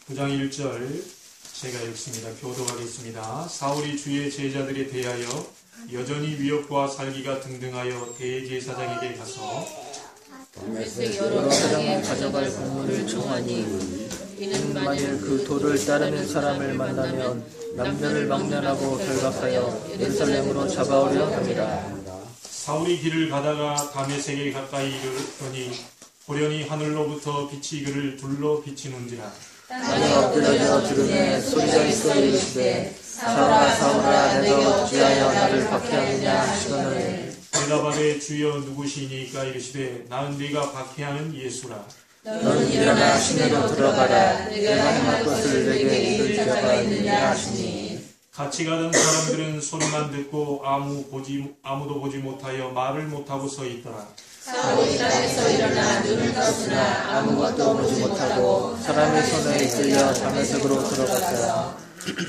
9장 1절 제가 읽습니다. 교도하겠습니다. 사울이 주의 제자들에 대하여 여전히 위협과 살기가 등등하여 대제사장에게 가서 다메섹 여러 사장에 가져갈 공물을 청하니 이는 만일 그 도를 따르는 사람을 만나면 남녀를 망련하고 결박하여 예루살렘으로 잡아오려 합니다. 사울이 길을 가다가 다메섹에 가까이 이르더니 호련히 하늘로부터 빛이 그를 둘러 비치는지라. 땅에 엎드려져 들으매 소리가 있어 이르시되 사울아 사울아 내가 어찌하여 나를 박해하느냐 하시거늘 대답하되 주여 누구시니까 이르시되 나는 네가 박해하는 예수라. 너는 일어나 시내로 들어가라 내가 행할 것을 내게 이를 자가 있느냐 하시니 같이 가던 사람들은 소리만 듣고 아무도 보지 못하여 말을 못하고 서 있더라. 사울이 땅에서 일어나 눈을 떴으나 아무것도 보지 못하고 사람의 손에 이끌려 다메섹으로 들어갔다.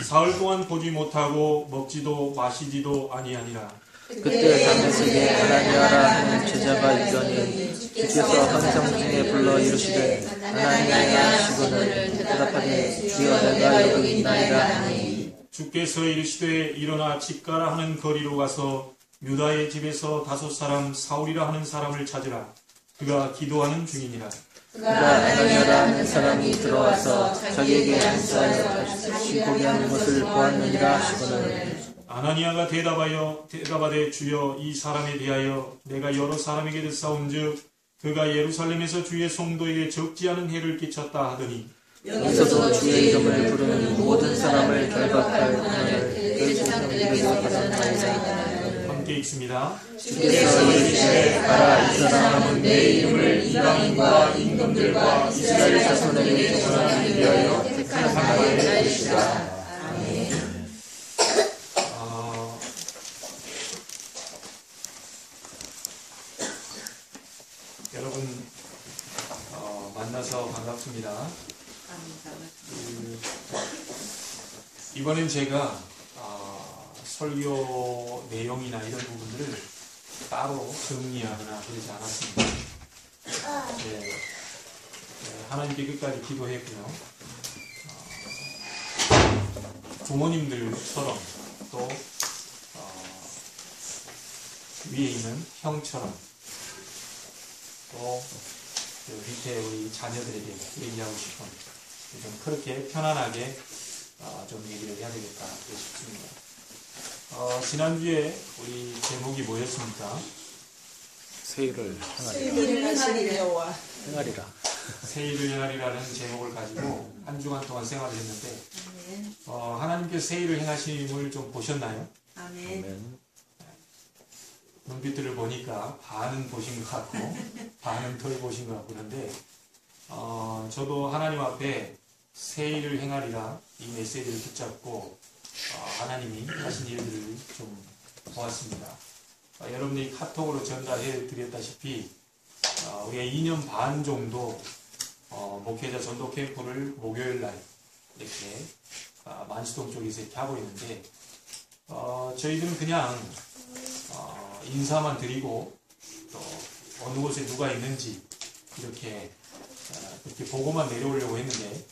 사흘 동안 보지 못하고 먹지도 마시지도 아니하니라. 그때 다메섹에 아나니아라 하는 제자가 있더니 주께서 환상 중에 불러 이르시되 아나니아야 하시거늘 대답하되 주여 내가 여기 있나이다 하니 주께서 이르시되 일어나 집 가라 하는 거리로 가서 유다의 집에서 5 사람 사울이라 하는 사람을 찾으라. 그가 기도하는 중이니라. 그가 아나니아라 하는 사람이 들어와서 자기에게 안수하여 다시 보게 하는 것을 보았느니라 하시거늘 아나니아가 대답하되 주여 이 사람에 대하여 내가 여러 사람에게 듣사온즉 그가 예루살렘에서 주의 성도에게 적지 않은 해를 끼쳤다 하더니 여기서도 주의 이름을 부르는 모든 사람을 결박할 권한을 대제사장에게서 받았나이다. 함께 읽습니다. 주께서 이르시되 가라 이 사람은 내 이름을 이방인과 임금들과 이스라엘 자손에게 전하기 위하여 택한 사람의 것이다. 여러분 만나서 반갑습니다. 이번엔 제가 설교 내용이나 이런 부분들을 따로 정리하거나 그러지 않았습니다. 하나님께 끝까지 기도했고요. 부모님들처럼 또 위에 있는 형처럼 또 밑에 우리 자녀들에게 얘기하고 싶은 좀 그렇게 편안하게 좀 얘기를 해야 되겠다 싶습니다. 지난주에 우리 제목이 뭐였습니까? 세일을 행하리라. 세일을 행하리라는 제목을 가지고 한 주간 동안 생활을 했는데 하나님께 세일을 행하심을 좀 보셨나요? 아멘. 눈빛들을 보니까 반은 보신 것 같고 반은 덜 보신 것 같고 그런데 저도 하나님 앞에 세일을 행하리라 이 메시지를 붙잡고 하나님이 하신 일들을 좀 보았습니다. 여러분이 카톡으로 전달해 드렸다시피 우리가 2년 반 정도 목회자 전도 캠프를 목요일날 이렇게 만수동 쪽에서 이렇게 하고 있는데 저희들은 그냥 인사만 드리고 또 어느 곳에 누가 있는지 이렇게 보고만 내려오려고 했는데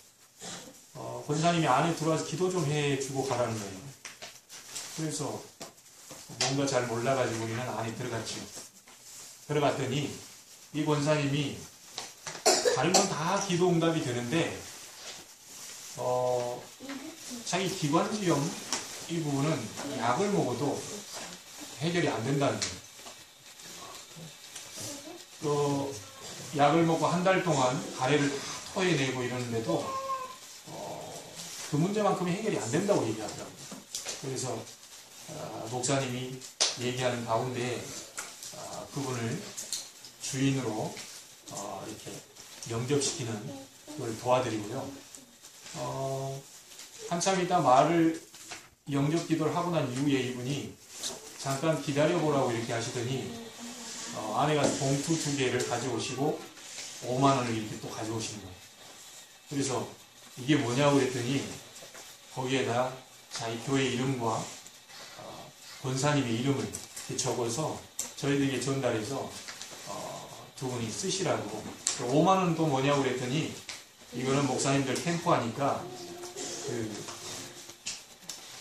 권사님이 안에 들어와서 기도 좀 해주고 가라는 거예요. 그래서 뭔가 잘 몰라가지고 우리는 안에 들어갔죠. 들어갔더니 이 권사님이 다른 건 다 기도 응답이 되는데 자기 기관지염 이 부분은 약을 먹어도 해결이 안 된다는 거예요. 약을 먹고 한 달 동안 가래를 다 토해내고 이러는데도 그 문제만큼이 해결이 안 된다고 얘기하더라고요. 그래서 목사님이 얘기하는 가운데 그분을 주인으로 이렇게 영접시키는 걸 도와드리고요. 한참 있다 말을 영접 기도를 하고 난 이후에 이분이 잠깐 기다려보라고 이렇게 하시더니 아내가 봉투 2개를 가져오시고 5만 원을 이렇게 또 가져오시는 거예요. 그래서 이게 뭐냐고 그랬더니 거기에다 자기 교회 이름과 권사님의 이름을 이렇게 적어서 저희들에게 전달해서 두 분이 쓰시라고. 5만 원은 또 뭐냐고 그랬더니 이거는 목사님들 캠프하니까 그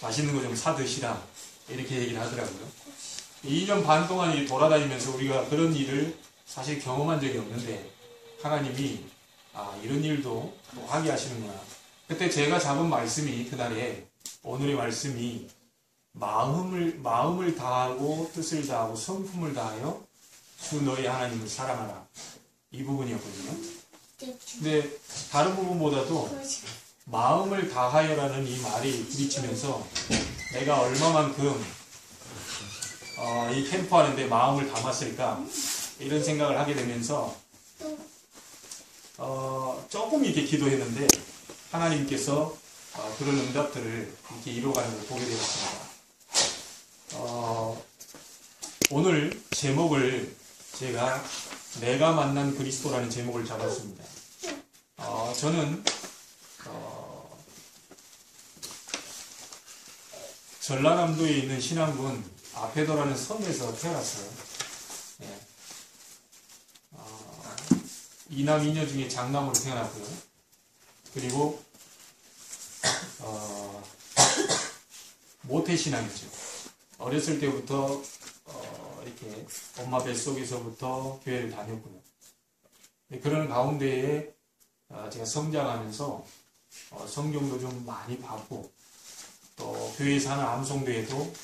맛있는 거 좀 사 드시라 이렇게 얘기를 하더라고요. 2년 반 동안 이 돌아다니면서 우리가 그런 일을 사실 경험한 적이 없는데 하나님이 이런 일도 또 하게 하시는구나. 그때 제가 잡은 말씀이 그날에 오늘의 말씀이 마음을 다하고 뜻을 다하고 성품을 다하여 주 너의 하나님을 사랑하라 이 부분이었거든요. 근데 다른 부분보다도 마음을 다하여라는 이 말이 부딪히면서 내가 얼마만큼 이 캠프 하는데 마음을 담았을까 이런 생각을 하게 되면서 조금 이렇게 기도했는데 하나님께서 그런 응답들을 이렇게 이루어가는 걸 보게 되었습니다. 오늘 제목을 제가 내가 만난 그리스도라는 제목을 잡았습니다. 저는 전라남도에 있는 신안군 아페도라는 섬에서 태어났어요. 예. 이남 이녀 중에 장남으로 태어났고요. 그리고 모태신앙이죠. 어렸을 때부터 이렇게 엄마 뱃속에서부터 교회를 다녔고요. 그런 가운데에 제가 성장하면서 성경도 좀 많이 봤고 또 교회에서 하는 암송대회도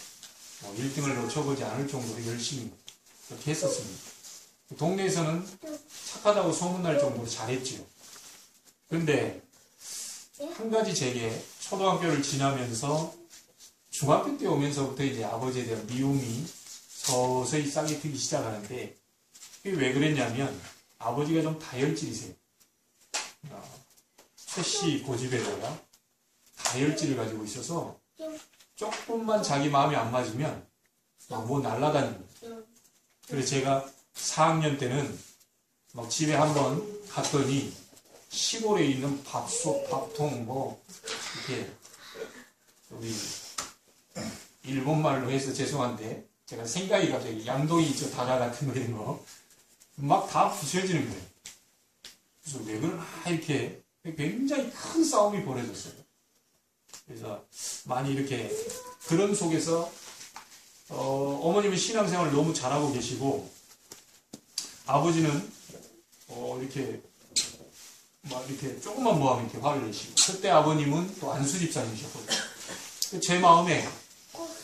1등을 놓쳐보지 않을 정도로 열심히 그렇게 했었습니다. 동네에서는 착하다고 소문날 정도로 잘했죠. 그런데 한 가지 제게 초등학교를 지나면서 중학교 때 오면서부터 이제 아버지에 대한 미움이 서서히 싹이 트기 시작하는데 그게 왜 그랬냐면 아버지가 좀 다혈질이세요. 최씨 고집에다가 다혈질을 가지고 있어서 조금만 자기 마음이 안 맞으면 막 뭐 날라다닙니다. 그래서 제가 4학년 때는 막 집에 한번 갔더니 시골에 있는 밥솥, 밥통 뭐 이렇게 우리 일본말로 해서 죄송한데 제가 생각이 갑자기 양동이 있죠. 다다 같은 거 이런 거 막 다 부셔지는 거예요. 그래서 왜 그러나 이렇게 굉장히 큰 싸움이 벌어졌어요. 그래서 많이 이렇게 그런 속에서 어머님은 신앙생활을 너무 잘하고 계시고 아버지는 이렇게 막 이렇게 조금만 뭐하면 이렇게 화를 내시고 그때 아버님은 또 안수 집사님이셨거든요. 제 마음에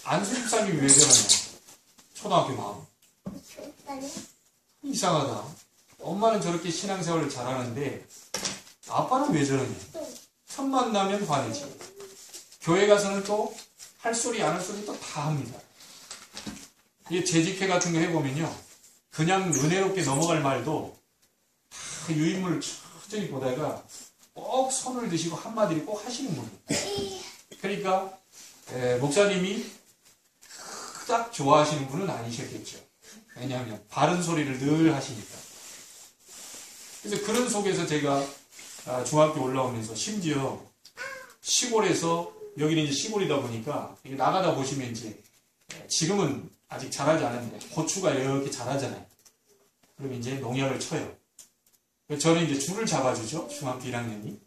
안수 집사님이 왜 저러냐 초등학교 마음 이상하다. 엄마는 저렇게 신앙생활을 잘하는데 아빠는 왜 저러냐. 첫 만나면 화내지. 교회 가서는 또 할 소리 안 할 소리 또 다 합니다. 이게 재직회 같은 거 해보면요. 그냥 은혜롭게 넘어갈 말도 다 유인물을 천천히 보다가 꼭 손을 드시고 한마디를 꼭 하시는 분이에요. 그러니까 목사님이 그닥 좋아하시는 분은 아니셨겠죠. 왜냐하면 바른 소리를 늘 하시니까. 그래서 그런 속에서 제가 중학교 올라오면서 심지어 시골에서 여기는 이제 시골이다 보니까 나가다 보시면 이제 지금은 아직 자라지 않았는데 고추가 이렇게 자라잖아요. 그럼 이제 농약을 쳐요. 저는 이제 줄을 잡아주죠. 중학교 1학년이.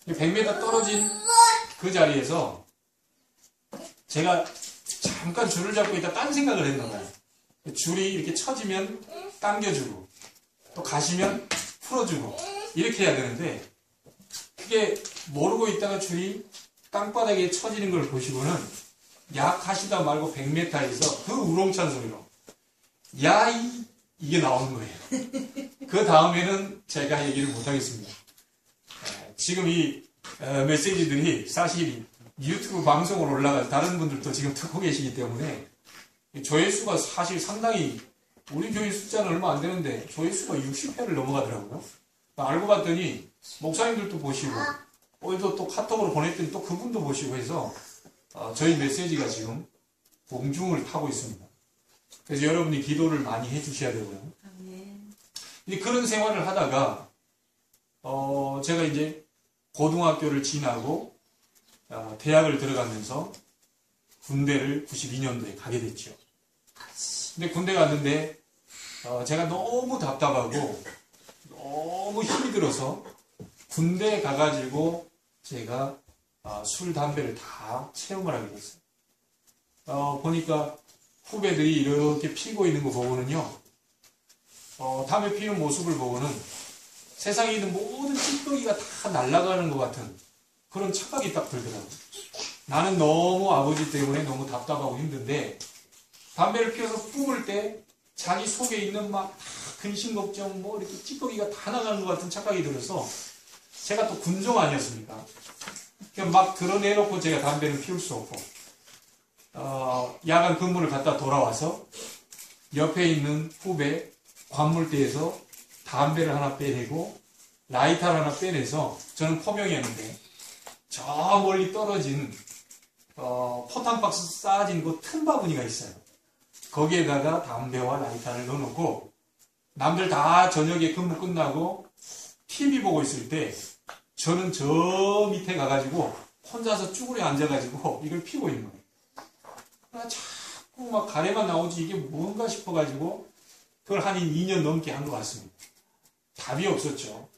100m 떨어진 그 자리에서 제가 잠깐 줄을 잡고 있다 딴 생각을 했나 봐요. 줄이 이렇게 쳐지면 당겨주고 또 가시면 풀어주고 이렇게 해야 되는데 그게 모르고 있다가 줄이 땅바닥에 쳐지는 걸 보시고는 약 하시다 말고 100m에서 그 우렁찬 소리로 이게 나오는 거예요. 그 다음에는 제가 얘기를 못하겠습니다. 지금 이 메시지들이 사실 유튜브 방송으로 올라가서 다른 분들도 지금 듣고 계시기 때문에 조회수가 사실 상당히 우리 교회 숫자는 얼마 안 되는데 조회수가 60회를 넘어가더라고요. 알고 봤더니 목사님들도 보시고 어디서 또 카톡으로 보냈더니 또 그분도 보시고 해서 저희 메시지가 지금 공중을 타고 있습니다. 그래서 여러분이 기도를 많이 해주셔야 되고요. 근데 그런 생활을 하다가 제가 이제 고등학교를 지나고 대학을 들어가면서 군대를 92년도에 가게 됐죠. 근데 군대 갔는데 제가 너무 답답하고 너무 힘이 들어서 군대에 가가지고 제가 술, 담배를 다 체험을 하게 됐어요. 보니까 후배들이 이렇게 피고 있는 거 보고는요, 담배 피우는 모습을 보고는 세상에 있는 모든 찌꺼기가 다 날아가는 것 같은 그런 착각이 딱 들더라고요. 나는 너무 아버지 때문에 너무 답답하고 힘든데, 담배를 피워서 뿜을 때 자기 속에 있는 막 근심 걱정 뭐 이렇게 찌꺼기가 다 나가는 것 같은 착각이 들어서 제가 또 군종 아니었습니까? 막 드러내놓고 제가 담배를 피울 수 없고 야간 근무를 갔다 돌아와서 옆에 있는 후배 관물대에서 담배를 하나 빼내고 라이터를 하나 빼내서 저는 포명이었는데 저 멀리 떨어진 포탄박스 쌓아진 그 틈 바구니가 있어요. 거기에다가 담배와 라이터를 넣어놓고 남들 다 저녁에 근무 끝나고 TV 보고 있을 때 저는 저 밑에 가가지고 혼자서 쭈그려 앉아가지고 이걸 피고 있는 거예요. 자꾸 막 가래만 나오지 이게 뭔가 싶어가지고 그걸 한 2년 넘게 한 것 같습니다. 답이 없었죠.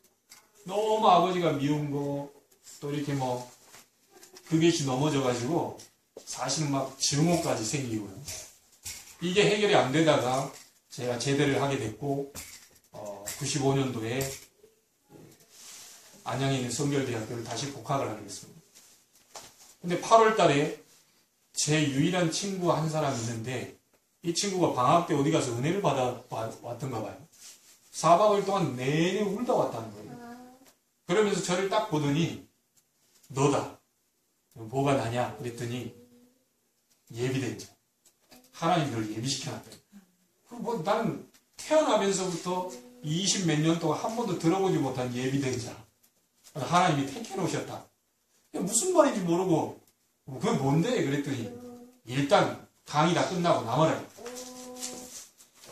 너무 아버지가 미운 거 또 이렇게 뭐 그것이 넘어져가지고 사실은 막 증오까지 생기고요. 이게 해결이 안 되다가 제가 제대를 하게 됐고 95년도에 안양에 있는 성결대학교를 다시 복학을 하게 됐습니다. 근데 8월 달에 제 유일한 친구 한 사람 있는데 이 친구가 방학 때 어디 가서 은혜를 받아 왔던가 봐요. 4박 5일 동안 내내 울다 왔다는 거예요. 그러면서 저를 딱 보더니 너다. 뭐가 나냐? 그랬더니 예비된 자. 하나님 널 예비시켜놨다. 뭐 나는 태어나면서부터 20 몇 년 동안 한 번도 들어보지 못한 예비된 자. 하나님이 택해놓으셨다. 무슨 말인지 모르고 그게 뭔데? 그랬더니 일단 강의 다 끝나고 남아라.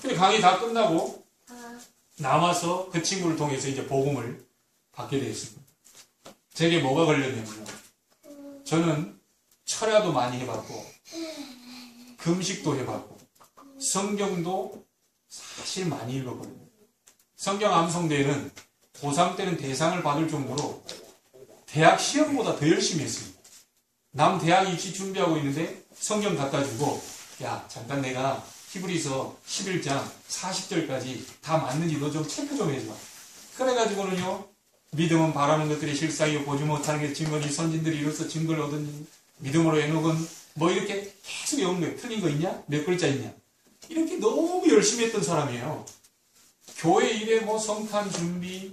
근데 강의 다 끝나고 남아서 그 친구를 통해서 이제 복음을 받게 되었습니다. 제게 뭐가 걸렸냐면요. 저는 철야도 많이 해봤고 금식도 해봤고 성경도 사실 많이 읽었거든요. 성경 암송대회는 고3 때는 대상을 받을 정도로 대학 시험보다 더 열심히 했습니다. 남 대학 입시 준비하고 있는데 성경 갖다 주고 야 잠깐 내가 히브리서 11장 40절까지 다 맞는지 너 좀 체크 좀 해줘. 그래가지고는요 믿음은 바라는 것들이 실상이요 보지 못하는 게 증거니 선진들이 이로써 증거를 얻은 믿음으로 에녹은 뭐 이렇게 계속 외우는 거예요. 틀린 거 있냐? 몇 글자 있냐? 이렇게 너무 열심히 했던 사람이에요. 교회 일에 뭐 성탄 준비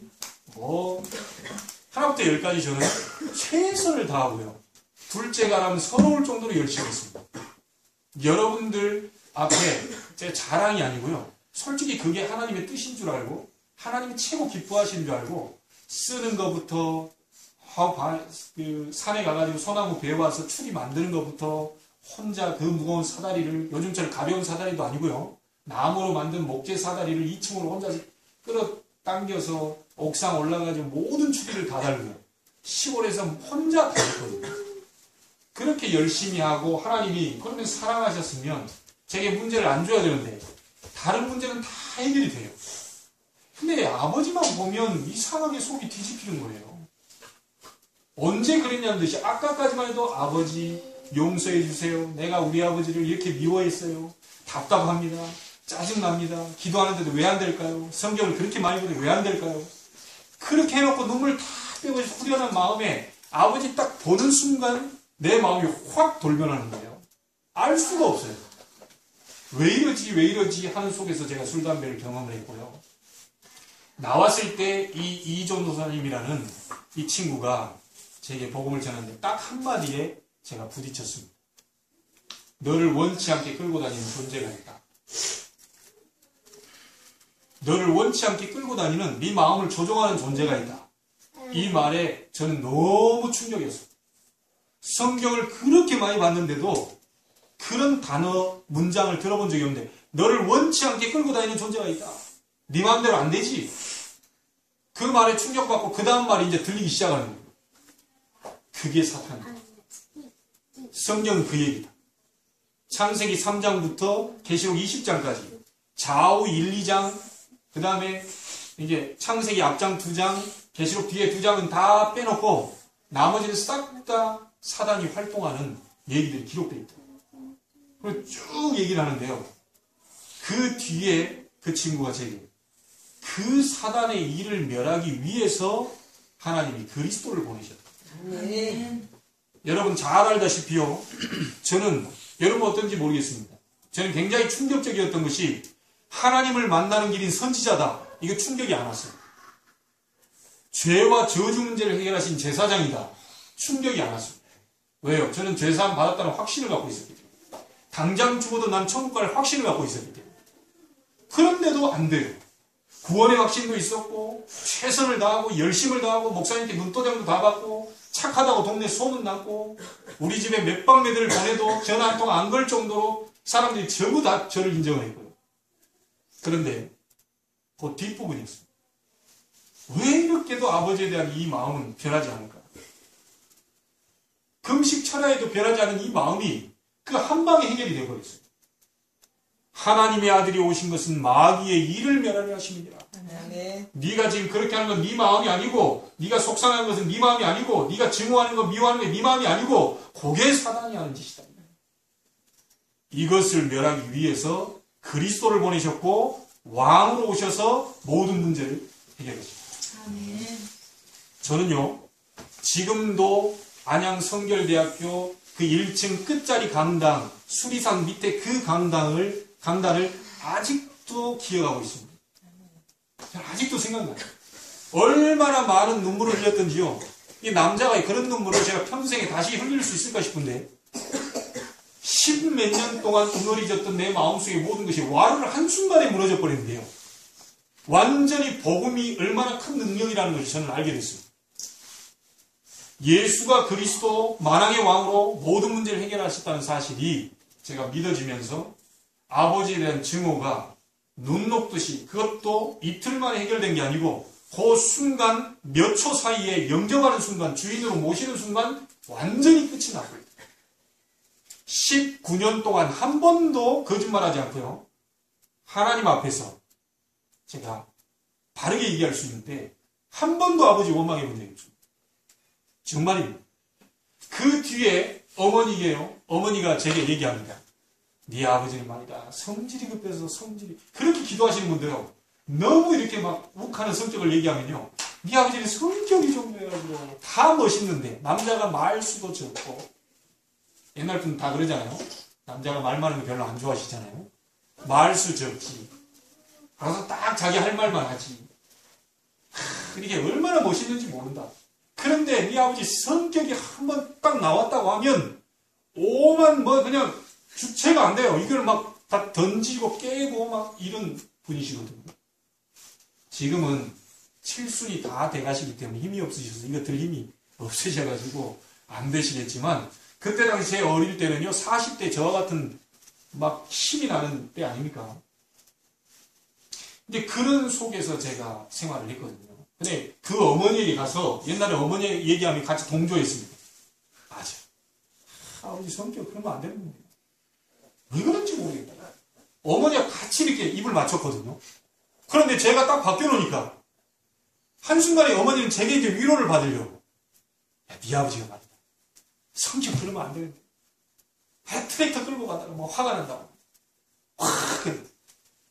뭐 하나부터 10까지 저는 최선을 다하고요. 둘째가 라면 서러울 정도로 열심히 했습니다. 여러분들 앞에 제 자랑이 아니고요. 솔직히 그게 하나님의 뜻인 줄 알고 하나님이 최고 기뻐하시는 줄 알고 쓰는 것부터 그 산에 가가지고 소나무 베어와서 추리 만드는 것부터 혼자 그 무거운 사다리를 요즘처럼 가벼운 사다리도 아니고요. 나무로 만든 목재 사다리를 2층으로 혼자 끌어당겨서 옥상 올라가지고 모든 추리를 다 달고요. 시골에서 혼자 다 했거든요. 그렇게 열심히 하고 하나님이 그러면 사랑하셨으면 제게 문제를 안 줘야 되는데 다른 문제는 다 해결이 돼요. 근데 아버지만 보면 이상하게 속이 뒤집히는 거예요. 언제 그랬냐는 듯이 아까까지만 해도 아버지 용서해 주세요. 내가 우리 아버지를 이렇게 미워했어요. 답답합니다. 짜증납니다. 기도하는데도 왜 안 될까요? 성경을 그렇게 많이 보는데 왜 안 될까요? 그렇게 해놓고 눈물 다 빼고 후련한 마음에 아버지 딱 보는 순간 내 마음이 확 돌변하는 거예요. 알 수가 없어요. 왜 이러지 하는 속에서 제가 술, 담배를 경험을 했고요. 나왔을 때 이 이전도사님이라는 이 친구가 제게 복음을 전하는데 딱 한마디에 제가 부딪혔습니다. 너를 원치 않게 끌고 다니는 존재가 있다. 너를 원치 않게 끌고 다니는 네 마음을 조종하는 존재가 있다. 이 말에 저는 너무 충격이었어요. 성경을 그렇게 많이 봤는데도 그런 단어, 문장을 들어본 적이 없는데 너를 원치 않게 끌고 다니는 존재가 있다. 네 마음대로 안 되지. 그 말에 충격받고 그 다음 말이 이제 들리기 시작하는 거예요. 그게 사탄이다. 성경은 그 얘기다. 창세기 3장부터 계시록 20장까지 좌우 1, 2장, 그 다음에 이제 창세기 앞장 2장, 계시록 뒤에 2장은 다 빼놓고 나머지는 싹 다 사단이 활동하는 얘기들이 기록되어 있다. 그리고 쭉 얘기를 하는데요. 그 뒤에 그 친구가 제게 그 사단의 일을 멸하기 위해서 하나님이 그리스도를 보내셨다. 여러분 잘 알다시피요. 저는 여러분 어떤지 모르겠습니다. 저는 굉장히 충격적이었던 것이 하나님을 만나는 길인 선지자다. 이거 충격이 안 왔어요. 죄와 저주 문제를 해결하신 제사장이다. 충격이 안 왔습니다. 왜요? 저는 죄사함 받았다는 확신을 갖고 있었기 때문에. 당장 죽어도 난 천국 갈 확신을 갖고 있었기 때문에. 그런데도 안 돼요. 구원의 확신도 있었고 최선을 다하고 열심을 다하고 목사님께 눈도장도 다 받고 착하다고 동네 소문났고 우리 집에 몇방매들을 보내도 전화 한 통 안 걸 정도로 사람들이 전부 다 저를 인정을 했고요. 그런데 그 뒷부분이었습니다. 왜 이렇게도 아버지에 대한 이 마음은 변하지 않을까? 금식 철야에도 변하지 않은 이 마음이 그 한 방에 해결이 되어버렸어요. 하나님의 아들이 오신 것은 마귀의 일을 멸하려 하심이니라. 네가 지금 그렇게 하는 건 네 마음이 아니고, 네가 속상한 것은 네 마음이 아니고, 네가 증오하는 거 미워하는 게 네 마음이 아니고, 그게 사단이 하는 짓이다. 이것을 멸하기 위해서 그리스도를 보내셨고 왕으로 오셔서 모든 문제를 해결하십니다. 저는요 지금도 안양 성결대학교 그 1층 끝자리 강당 수리산 밑에 그 강단을 아직도 기억하고 있습니다. 아직도 생각나요. 얼마나 많은 눈물을 흘렸던지요. 이 남자가 그런 눈물을 제가 평생에 다시 흘릴 수 있을까 싶은데 10몇 년 동안 우너리졌던 내 마음속의 모든 것이 와르르 한순간에 무너져 버리는데요. 완전히 복음이 얼마나 큰 능력이라는 것을 저는 알게 됐습니다. 예수가 그리스도 만왕의 왕으로 모든 문제를 해결하셨다는 사실이 제가 믿어지면서 아버지에 대한 증오가 눈 녹듯이 그것도 이틀 만에 해결된 게 아니고 그 순간 몇 초 사이에 영접하는 순간 주인으로 모시는 순간 완전히 끝이 나버려요. 19년 동안 한 번도 거짓말하지 않고요. 하나님 앞에서 제가 바르게 얘기할 수 있는데 한 번도 아버지 원망해 본 적이 없습니다. 정말입니다. 그 뒤에 어머니예요. 어머니가 제게 얘기합니다. 네 아버지는 말이다. 성질이 급해서 성질이. 그렇게 기도하시는 분들요. 너무 이렇게 막 욱하는 성격을 얘기하면요. 네 아버지는 성격이 좀 해가지고 다 멋있는데 남자가 말수도 적고 옛날 분 다 그러잖아요. 남자가 말 많은 거 별로 안 좋아하시잖아요. 말수 적지. 알아서 딱 자기 할 말만 하지. 이게 얼마나 멋있는지 모른다. 그런데 네 아버지 성격이 한번 딱 나왔다고 하면 오만 뭐 그냥 주체가 안 돼요. 이걸 막 다 던지고 깨고 막 이런 분이시거든요. 지금은 칠순이 다 돼가시기 때문에 힘이 없으셔서 이것들 힘이 없으셔가지고 안 되시겠지만 그때 당시 제 어릴 때는요 40대 저와 같은 막 힘이 나는 때 아닙니까? 근데 그런 속에서 제가 생활을 했거든요. 근데 그 어머니에게 가서 옛날에 어머니 얘기하면 같이 동조했습니다. 맞아. 아버지 성격 그러면 안 되는 거예요. 왜 그런지 모르겠다. 어머니가 같이 이렇게 입을 맞췄거든요. 그런데 제가 딱 바뀌어놓으니까 한순간에 어머니는 제게 이제 위로를 받으려고 야, 네 아버지가 말이다. 성격 그러면 안 되는데. 트랙터 끌고 가다가 뭐 화가 난다고. 확!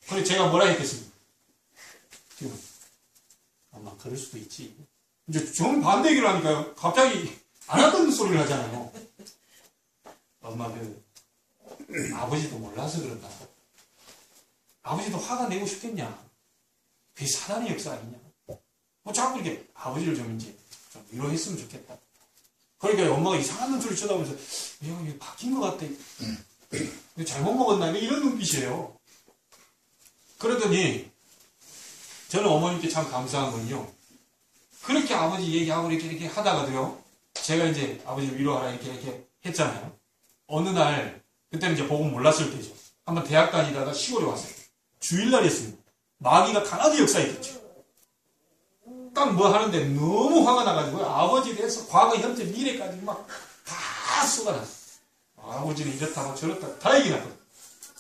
그래 제가 뭐라 했겠습니까? 지금 엄마 그럴 수도 있지. 이제 정반대 얘기를 하니까요. 갑자기 안 하던 소리를 하잖아요. 엄마 아버지도 몰라서 그런다. 아버지도 화가 내고 싶겠냐. 그게 사단의 역사 아니냐. 뭐 자꾸 이렇게 아버지를 좀 이제 좀 위로했으면 좋겠다. 그러니까 엄마가 이상한 눈초리 쳐다보면서 야, 이게 바뀐 것 같아. 잘못 먹었나? 이런 눈빛이에요. 그러더니 저는 어머니께 참 감사한 건요. 그렇게 아버지 얘기하고 이렇게 하다가도요. 제가 이제 아버지를 위로하라 이렇게 했잖아요. 어느 날 그때는 이제 복음 몰랐을 때죠. 한번 대학 다니다가 시골에 왔어요. 주일날이었습니다. 마귀가 강하게 역사했겠죠. 딱 뭐 하는데 너무 화가 나가지고 아버지에 대해서 과거, 현재, 미래까지 막 다 쏟아났어요. 아버지는 이렇다 저렇다 다 얘기났거든요.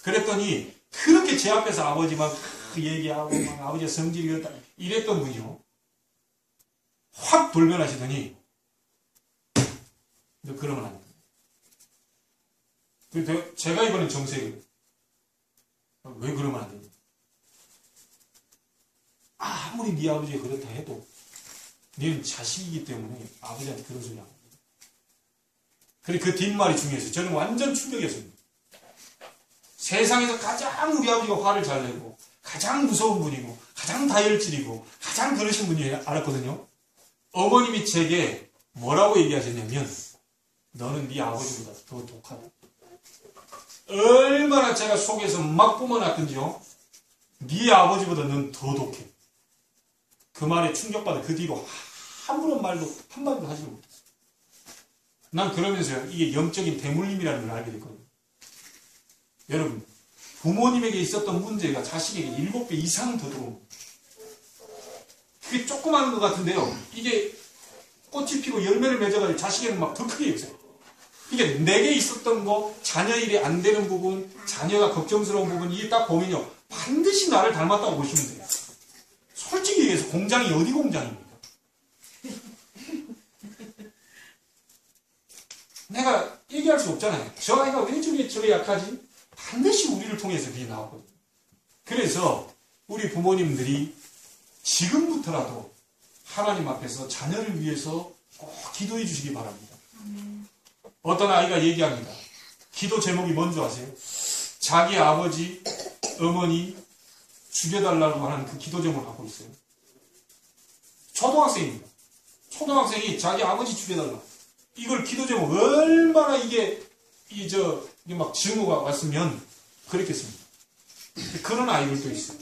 그랬더니 그렇게 제 앞에서 아버지 막 얘기하고 막 아버지가 성질이 그렇다 이랬던 분이요. 확 돌변하시더니 너 그러면 안 돼. 그래서 제가 이번엔 정색을 왜 그러면 안 되냐. 아무리 네 아버지가 그렇다 해도 너는 자식이기 때문에 아버지한테 그런 소리 안 합니다. 그래 그 뒷말이 중요했어요. 저는 완전 충격이었습니다. 세상에서 가장 우리 아버지가 화를 잘 내고 가장 무서운 분이고 가장 다혈질이고 가장 그러신 분이 알았거든요. 어머님이 제게 뭐라고 얘기하셨냐면 너는 네 아버지보다 더 독하다. 얼마나 제가 속에서 막 뿜어놨던지요. 네 아버지보다 넌 더 독해. 그 말에 충격받아 그 뒤로 한번 말도 한마디도 하지 못했어요. 난 그러면서요. 이게 영적인 대물림이라는 걸 알게 됐거든요. 여러분 부모님에게 있었던 문제가 자식에게 7배 이상 더 들어옵니다. 그게 조그마한 것 같은데요. 이게 꽃이 피고 열매를 맺어가지고 자식에는 막 더 크게 있어요. 이게 내게 있었던 거, 자녀 일이 안 되는 부분, 자녀가 걱정스러운 부분, 이게 딱 보면요. 반드시 나를 닮았다고 보시면 돼요. 솔직히 얘기해서 공장이 어디 공장입니까? 내가 얘기할 수 없잖아요. 저 아이가 왜 저게 약하지? 반드시 우리를 통해서 그게 나왔거든요. 그래서 우리 부모님들이 지금부터라도 하나님 앞에서 자녀를 위해서 꼭 기도해 주시기 바랍니다. 어떤 아이가 얘기합니다. 기도 제목이 뭔지 아세요? 자기 아버지, 어머니 죽여달라고 하는 그 기도 제목을 갖고 있어요. 초등학생입니다. 초등학생이 자기 아버지 죽여달라. 이걸 기도 제목 얼마나 이게 막 증오가 왔으면 그랬겠습니다. 그런 아이들도 있어요.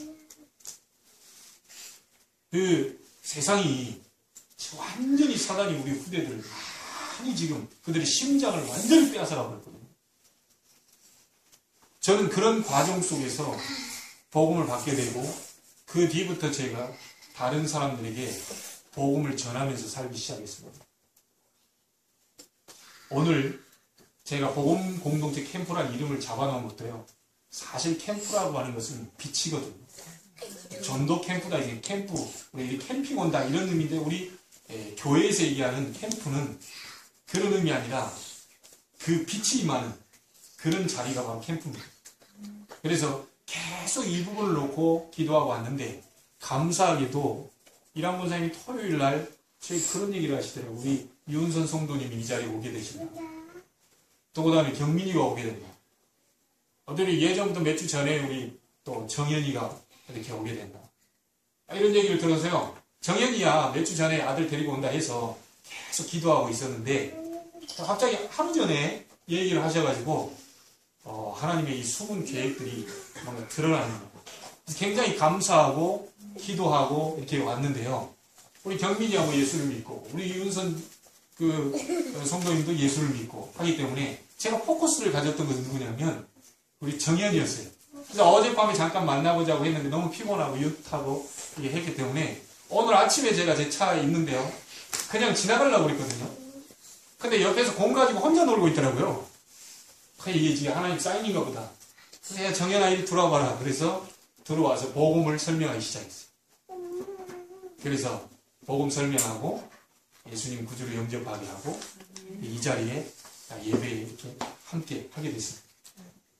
그 세상이 완전히 사단이 우리 후대들을 많이 지금 그들의 심장을 완전히 빼앗아가고 있거든요. 저는 그런 과정 속에서 복음을 받게 되고 그 뒤부터 제가 다른 사람들에게 복음을 전하면서 살기 시작했습니다. 오늘 제가 복음 공동체 캠프라는 이름을 잡아놓은 것도요. 사실 캠프라고 하는 것은 빛이거든요. 전도 캠프다, 이게 캠프, 우리 캠핑 온다 이런 의미인데 우리 교회에서 얘기하는 캠프는 그런 의미 아니라 그 빛이 임하는 그런 자리가 바로 캠프입니다. 그래서 계속 이 부분을 놓고 기도하고 왔는데 감사하게도 이랑 권사님이 토요일 날 저희 그런 얘기를 하시더라고요. 우리 유은선 성도님이 이 자리에 오게 되신다. 또 그 다음에 경민이가 오게 된다. 어들이 예전부터 몇 주 전에 우리 또 정연이가 이렇게 오게 된다. 이런 얘기를 들어서요. 정연이야 몇 주 전에 아들 데리고 온다 해서 계속 기도하고 있었는데 갑자기 하루 전에 얘기를 하셔가지고 하나님의 이 숨은 계획들이 뭔가 드러나는 거예요. 굉장히 감사하고 기도하고 이렇게 왔는데요. 우리 경민이하고 예수를 믿고 우리 윤선 그 성도님도 예수를 믿고 하기 때문에 제가 포커스를 가졌던 것은 누구냐면 우리 정연이었어요. 그래서 어젯밤에 잠깐 만나보자고 했는데 너무 피곤하고 유타고 이게 했기 때문에 오늘 아침에 제가 제 차에 있는데요. 그냥 지나가려고 그랬거든요. 근데 옆에서 공 가지고 혼자 놀고 있더라고요. 이게 지금 하나님 사인인가 보다. 그래서 정연아 이리 들어와봐라. 그래서 들어와서 복음을 설명하기 시작했어요. 그래서 복음 설명하고 예수님 구주로 영접하게 하고 이 자리에 예배에 이렇게 함께 하게 됐습니다.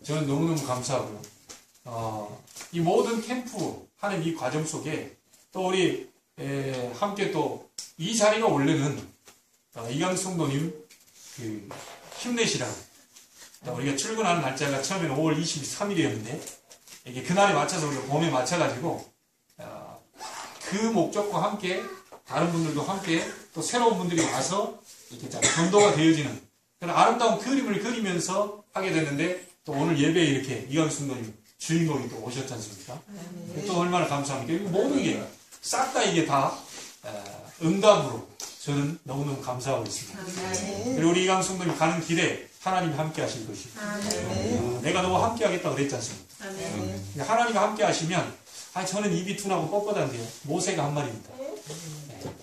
저는 너무너무 감사하고요. 이 모든 캠프 하는 이 과정 속에 또 우리 함께 또 이 자리가 원래는 이강 성도님 그 힘내시라고 우리가 출근하는 날짜가 처음에는 5월 23일이었는데 이게 그날에 맞춰서 우리가 봄에 맞춰가지고 그 목적과 함께 다른 분들도 함께 또 새로운 분들이 와서 이렇게 전도가 되어지는 그런 아름다운 그림을 그리면서 하게 됐는데 또 오늘 예배에 이렇게 이강 성도님 주인공이 또 오셨지 않습니까? 또 얼마나 감사합니까? 이거 모든 게 싹 다 이게 다 응답으로 저는 너무너무 감사하고 있습니다. 그리고 우리 이강 성도님 가는 길에 하나님이 함께 하실 것이고 내가 너무 함께 하겠다고 그랬지 않습니까? 하나님이 함께 하시면 저는 입이 둔하고 뻣뻣한데요. 모세가 한 말입니다.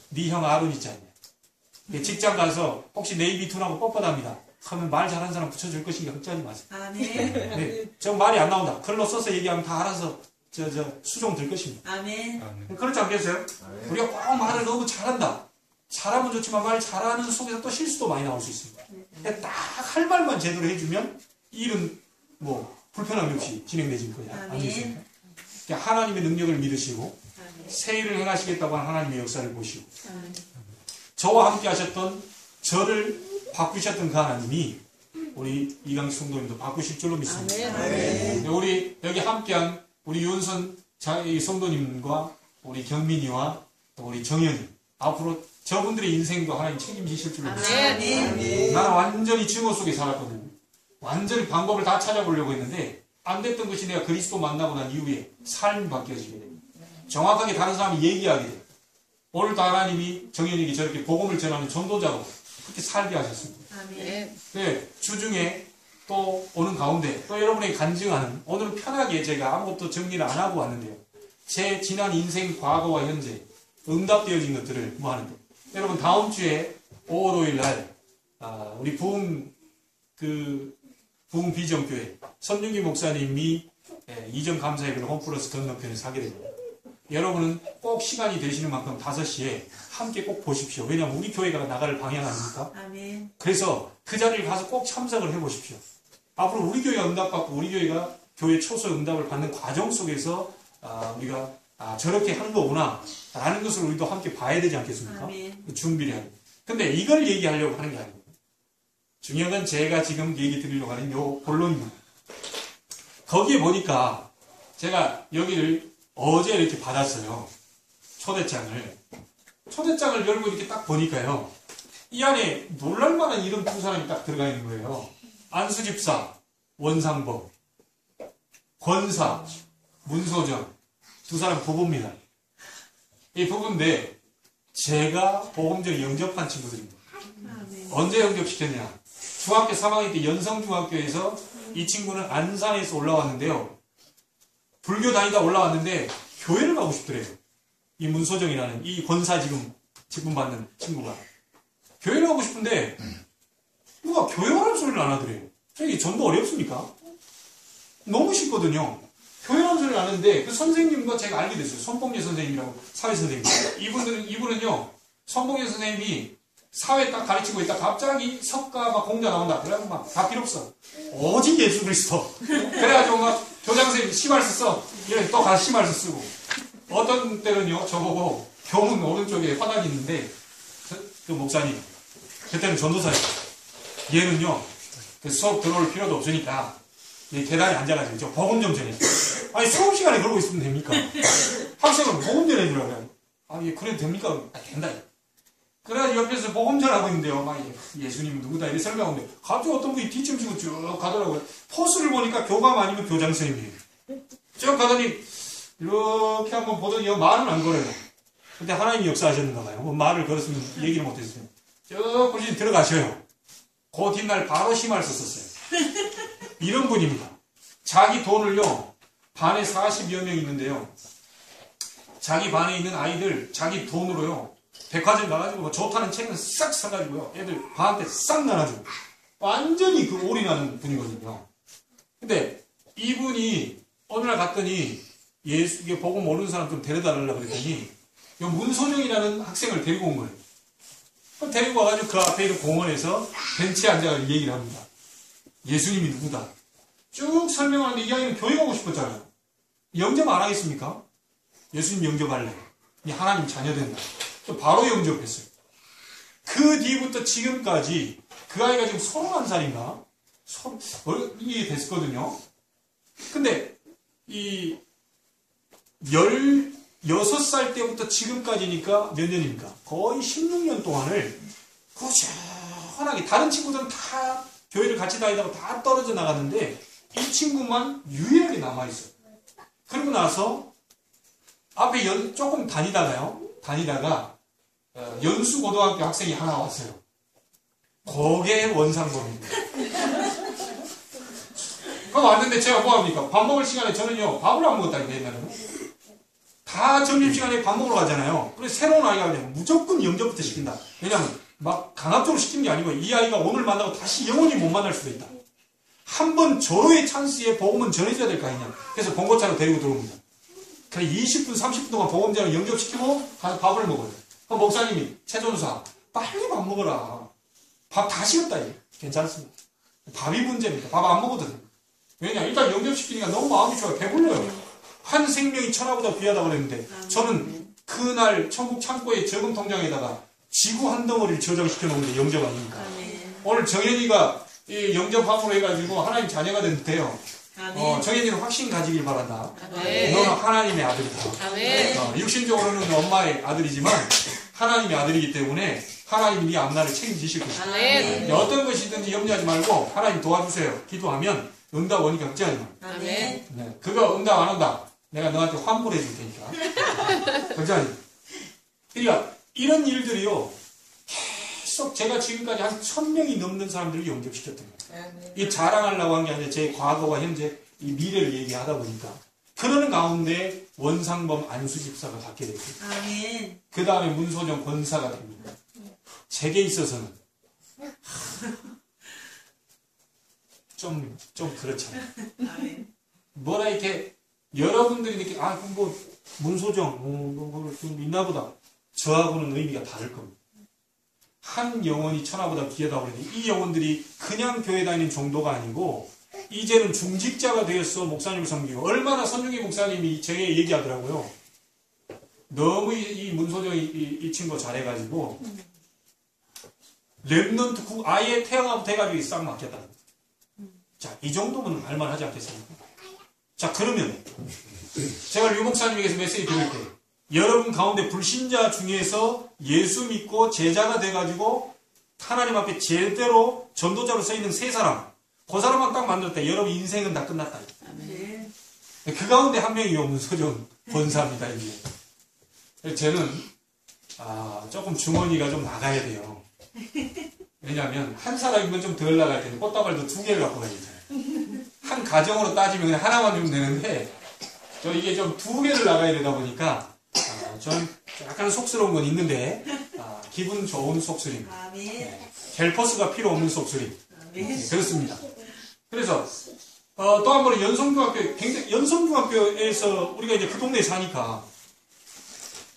네 형 아론 있지 않냐. 직장 가서 혹시 내 입이 둔하고 뻣뻣합니다. 하면 말 잘하는 사람 붙여줄 것이니까 걱정하지 마세요. 아멘. 네, 저 말이 안 나온다. 글로 써서 얘기하면 다 알아서 수정 될 것입니다. 아멘. 그렇지 않겠어요? 우리가 꼭 말을 너무 잘한다. 잘하면 좋지만 말 잘하는 속에서 또 실수도 많이 나올 수 있습니다. 딱 할 말만 제대로 해주면 일은 뭐 불편함이 없이 진행되질 거야. 아니겠습니까? 그러니까 하나님의 능력을 믿으시고 새 일을 행하시겠다고 하는 하나님의 역사를 보시고 저와 함께 하셨던 저를 바꾸셨던 그 하나님이 우리 이강식 성도님도 바꾸실 줄로 믿습니다. 우리 여기 함께한 우리 윤선 성도님과 우리 경민이와 또 우리 정현이 앞으로 저분들의 인생도 하나님 책임지실 줄로 믿습니다. 나는 완전히 증오 속에 살았거든요. 완전히 방법을 다 찾아보려고 했는데 안 됐던 것이 내가 그리스도 만나고 난 이후에 삶이 바뀌어지게 됩니다. 정확하게 다른 사람이 얘기하게 돼요. 오늘도 하나님이 정현이에게 저렇게 복음을 전하는 전도자로 그렇게 살게 하셨습니다. 네, 주중에 또 오는 가운데 또 여러분에게 간증하는 오늘은 편하게 제가 아무것도 정리를 안 하고 왔는데요. 제 지난 인생 과거와 현재 응답되어진 것들을 뭐 하는데 여러분 다음 주에 5월 5일 날 우리 부흥 비전교회 선윤기 목사님이 이전 감사회를 홈플러스 건너편에서 하게 됩니다. 여러분은 꼭 시간이 되시는 만큼 5시에 함께 꼭 보십시오. 왜냐하면 우리 교회가 나갈 방향 아닙니까? 아멘. 그래서 그 자리를 가서 꼭 참석을 해보십시오. 앞으로 우리 교회가 응답받고 우리 교회가 교회 초소 응답을 받는 과정 속에서 우리가 저렇게 한 거구나 라는 것을 우리도 함께 봐야 되지 않겠습니까? 아멘. 준비를 해야 됩니다. 근데 이걸 얘기하려고 하는 게 아니고 중요한 건 제가 지금 얘기 드리려고 하는 요 본론입니다. 거기에 보니까 제가 여기를 어제 이렇게 받았어요. 초대장을 열고 이렇게 딱 보니까요. 이 안에 놀랄만한 이름 두 사람이 딱 들어가 있는 거예요. 안수집사, 원상범, 권사, 문소정 두 사람 부부입니다. 이 부부인데 제가 보험전에 영접한 친구들입니다. 아멘. 언제 영접시켰냐? 중학교 3학년 때 연성중학교에서 이 친구는 안산에서 올라왔는데요. 불교 다니다 올라왔는데 교회를 가고 싶더래요. 이 문소정이라는 이 권사 지금 직분 받는 친구가 교회를 가고 싶은데 누가 교회 가라는 소리를 안 하더래요. 저기 전도 어렵습니까? 너무 쉽거든요. 교회라는 소리를 안 하는데 그 선생님과 제가 알게 됐어요. 손봉예 선생님이라고 사회선생님. 이분은요 손봉예 선생님이 사회 딱 가르치고 있다 갑자기 석가가 공자 나온다. 그래가지고 막 다 필요 없어. 오직 예수 그리스도. 그래가지고 막 교장선생님 시발서 써. 이렇게 또 가서 시발서 쓰고. 어떤 때는요 저보고 교문 오른쪽에 화단이 있는데 그 목사님 그때는 전도사예요. 얘는요 그 수업 들어올 필요도 없으니까 계단에 앉아가지고 저 복음 좀 전해주세요. 아니 수업 시간에 그러고 있으면 됩니까? 학생은 복음 전해주라고요. 아니 그래도 됩니까? 된다. 그래가지고 옆에서 복음 전하고 있는데요. 막 예수님 누구다 이렇게 설명하는데 갑자기 어떤 분이 뒷짐지고 쭉 가더라고요. 포스를 보니까 교감 아니면 교장 선생님이에요. 쭉 가더니 이렇게 한번 보더니 말은 안 걸어요. 근데 하나님이 역사하셨는가 봐요. 뭐 말을 걸었으면 얘기를 못했어요. 쭉 보시니 들어가셔요. 그 뒷날 바로 심할서 썼어요. 이런 분입니다. 자기 돈을요 반에 40여 명 있는데요. 자기 반에 있는 아이들 자기 돈으로요 백화점 가가지고 뭐 좋다는 책을 싹 사가지고요 애들 반 때 싹 나눠주고 완전히 그 올인하는 분이거든요. 근데 이분이 어느 날 갔더니 예수께 복음 모르는 사람 좀 데려다 달라고 그랬더니 요 문소정이라는 학생을 데리고 온 거예요. 데리고 와가지고 그 앞에 있는 공원에서 벤치에 앉아가지고 얘기를 합니다. 예수님이 누구다. 쭉 설명하는데 이 아이는 교회 가고 싶었잖아요. 영접 안 하겠습니까? 예수님 영접할래. 하나님 자녀 된다. 또 바로 영접했어요. 그 뒤부터 지금까지 그 아이가 지금 31살인가? 이게 됐었거든요. 근데 이 16살 때부터 지금까지니까 몇 년입니까? 거의 16년 동안을 꾸준하게 다른 친구들은 다 교회를 같이 다니다가 다 떨어져 나갔는데 이 친구만 유일하게 남아있어요. 그러고 나서 앞에 조금 다니다가 연수고등학교 학생이 하나 왔어요. 그게 원상범입니다. 그럼 왔는데 제가 뭐합니까? 밥 먹을 시간에 저는요 밥을 안 먹었다니까 옛날에는. 다 점심시간에 밥 먹으러 가잖아요. 그래서 새로운 아이가 그냥 무조건 영접부터 시킨다. 왜냐하면 막 강압적으로 시키는 게 아니고 이 아이가 오늘 만나고 다시 영원히 못 만날 수도 있다. 한 번 절호의 찬스에 복음은 전해줘야 될 거 아니냐. 그래서 봉고차로 데리고 들어옵니다. 그래 20분 30분 동안 복음자를 영접시키고 가서 밥을 먹어요. 그럼 목사님이 최전사 빨리 밥 먹어라. 밥 다 식었다. 괜찮습니다. 밥이 문제입니다. 밥 안 먹어도 돼요. 왜냐 일단 영접시키니까 너무 마음이 좋아요. 배불러요. 한 생명이 천하보다 귀하다고 그랬는데 저는 그날 천국 창고에 저금 통장에다가 지구 한 덩어리를 저장시켜 놓은데 영접 아닙니까? 오늘 정현이가 이 영접함으로 해가지고 하나님 자녀가 됐는데요. 정현이는 확신 가지길 바란다. 너는 하나님의 아들이다. 육신적으로는 엄마의 아들이지만 하나님의 아들이기 때문에 하나님이 네 앞날을 책임지실 것이다. 어떤 것이든지 염려하지 말고 하나님 도와주세요. 기도하면 응답 오니까 걱정하지 마. 네, 그거 응답 안 온다. 내가 너한테 환불해 줄 테니까. 걱정하지 마. 그러니까 이런 일들이요. 계속 제가 지금까지 한 1000명이 넘는 사람들을 영접시켰던 거예요. 이 자랑하려고 한 게 아니라 제 과거와 현재 이 미래를 얘기하다 보니까 그러는 가운데 원상범 안수집사가 받게 됐고 그 다음에 문소정 권사가 됩니다. 제게 있어서는 좀 그렇잖아요. 뭐라 이렇게 여러분들이 이렇게 뭐 문소정 좀 있나보다 저하고는 의미가 다를 겁니다. 한 영혼이 천하보다 귀하다고 그러는데 이 영혼들이 그냥 교회 다니는 정도가 아니고 이제는 중직자가 되었어 목사님을 섬기고 얼마나 선중기 목사님이 제게 얘기하더라고요. 너무 이 문소정이 이 친구 잘해가지고 랩넌트 아예 태양하고 해가지고 싹 맡겼다. 자, 이 정도면 할만하지 않겠습니까? 자, 그러면 제가 류 목사님에게서 메시지 드릴 때 여러분 가운데 불신자 중에서 예수 믿고 제자가 돼가지고 하나님 앞에 제대로 전도자로 써있는 세 사람 그 사람만 딱 만들 때 여러분 인생은 다 끝났다. 그 가운데 한 명이 문소정 권사입니다. 이게. 저는 조금 주머니가 좀 나가야 돼요. 왜냐하면 한 사람이면 좀 덜 나갈 텐데 꽃다발도 2개를 갖고 가야 되잖아요. 한 가정으로 따지면 그냥 하나만 주면 되는데 저 이게 좀 2개를 나가야 되다 보니까 저는 약간 속스러운 건 있는데 기분 좋은 속쓰림. 네. 헬퍼스가 필요 없는 속쓰림. 네, 그렇습니다. 그래서 또 한 번은 연성중학교에서 우리가 이제 그 동네에 사니까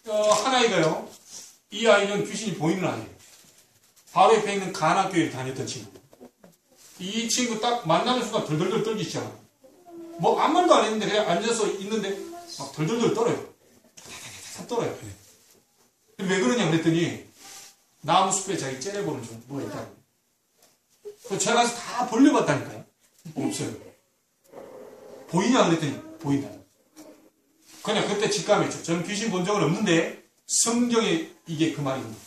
한 아이가요. 이 아이는 귀신이 보이는 아이예요. 바로 옆에 있는 가나교회를 다녔던 친구. 이 친구 딱 만나는 순간 덜덜덜 떨기 시작합니다. 뭐 아무 말도 안 했는데 그냥 앉아서 있는데 막 덜덜덜 떨어요. 떨어요. 왜 그러냐 그랬더니 나무 숲에 자기 째려보는 중 뭐가 있다고. 그래서 제가 가서 다 벌려봤다니까요. 없어요. 보이냐 그랬더니 보인다. 그냥 그때 직감했죠. 저는 귀신 본 적은 없는데 성경에 이게 그 말입니다.